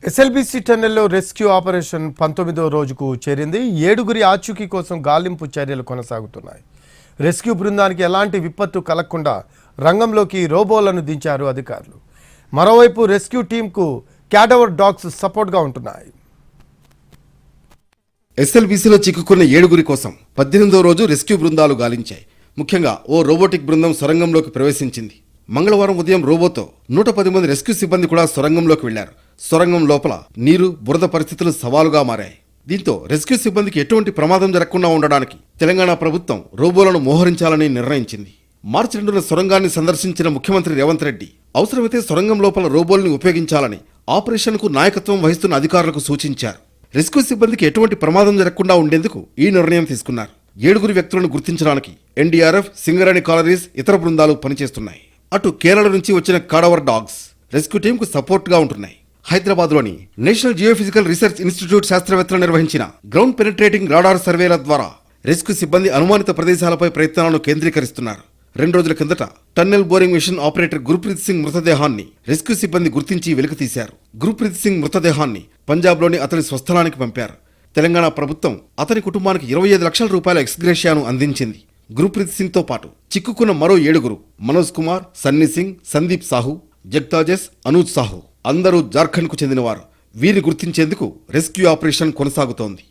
SLBC టన్నెల్లో rescue operation 19వ రోజుకు చేరింది. 7గురి ఆచూకీ కోసం గాలింపు చర్యలు కొనసాగుతున్నాయి. రెస్క్యూ బృందానికి ఎలాంటి విపత్తు కలగకుండా రంగంలోకి రోబోలను దించారు అధికారులు. మరోవైపు రెస్క్యూ టీంకు క్యాడవర్ డాగ్స్ సపోర్ట్గా ఉంటున్నాయి. ఎస్ఎల్బీసీలో చిక్కుకున్న 7గురి కోసం 18వ రోజు రెస్క్యూ బృందాలు గాలించాయి. ముఖ్యంగా ఓ రోబోటిక్ బృందం సొరంగంలోకి ప్రవేశించింది. మంగళవారం ఉదయం రోబోతో 110 మంది రెస్క్యూ సిబ్బంది కూడా సొరంగంలోకి వెళ్లారు. సొరంగం లోపల నీరు, బురద పరిస్థితులు సవాలుగా మారాయి. దీంతో రెస్క్యూ సిబ్బందికి ఎటువంటి ప్రమాదం జరగకుండా ఉండడానికి తెలంగాణ ప్రభుత్వం రోబోలను మోహరించాలని నిర్ణయించింది. మార్చి 2న సొరంగాన్ని సందర్శించిన ముఖ్యమంత్రి రేవంత్ రెడ్డి అవసరమైతే సొరంగం లోపల రోబోల్ని ఉపయోగించాలని ఆపరేషన్కు నాయకత్వం వహిస్తున్న అధికారులకు సూచించారు. రెస్క్యూ సిబ్బందికి ఎటువంటి ప్రమాదం జరగకుండా ఉండేందుకు ఈ నిర్ణయం తీసుకున్నారు. 7గురి వ్యక్తులను గుర్తించడానికి ఎన్డీఆర్ఎఫ్, సింగరేణి కాలరీస్, ఇతర బృందాలు పనిచేస్తున్నాయి. అటు కేరళ నుంచి వచ్చిన కాడవర్ డాగ్స్ రెస్క్యూ టీంకు సపోర్ట్గా ఉంటున్నాయి. హైదరాబాద్లోని నేషనల్ జియోఫిజికల్ రీసెర్చ్ ఇన్స్టిట్యూట్ శాస్త్రవేత్తలు నిర్వహించిన గ్రౌండ్ పెనిట్రేటింగ్ రాడార్ సర్వేల ద్వారా రెస్క్యూ సిబ్బంది అనుమానిత ప్రదేశాలపై ప్రయత్నాలను కేంద్రీకరిస్తున్నారు. 2 రోజుల కిందట tunnel boring machine operator Gurpreet Singh మృతదేహాన్ని రెస్క్యూ సిబ్బంది గుర్తించి వెలికితీశారు. గుర్ప్రీత్ సింగ్ మృతదేహాన్ని పంజాబ్లోని అతని స్వస్థలానికి పంపారు. తెలంగాణ ప్రభుత్వం అతని కుటుంబానికి 25 లక్షల రూపాయల ఎక్స్గ్రేషియాను అందించింది. గుర్ప్రీత్ సింగ్ తో పాటు చిక్కుకున్న మరో 7గురు మనోజ్ కుమార్, సన్నీ సింగ్, సందీప్ సాహు, జగ్తాజెస్, అనూజ్ సాహు అందరూ జార్ఖండ్కు చెందినవారు. వీరిని గుర్తించేందుకు రెస్క్యూ ఆపరేషన్ కొనసాగుతోంది.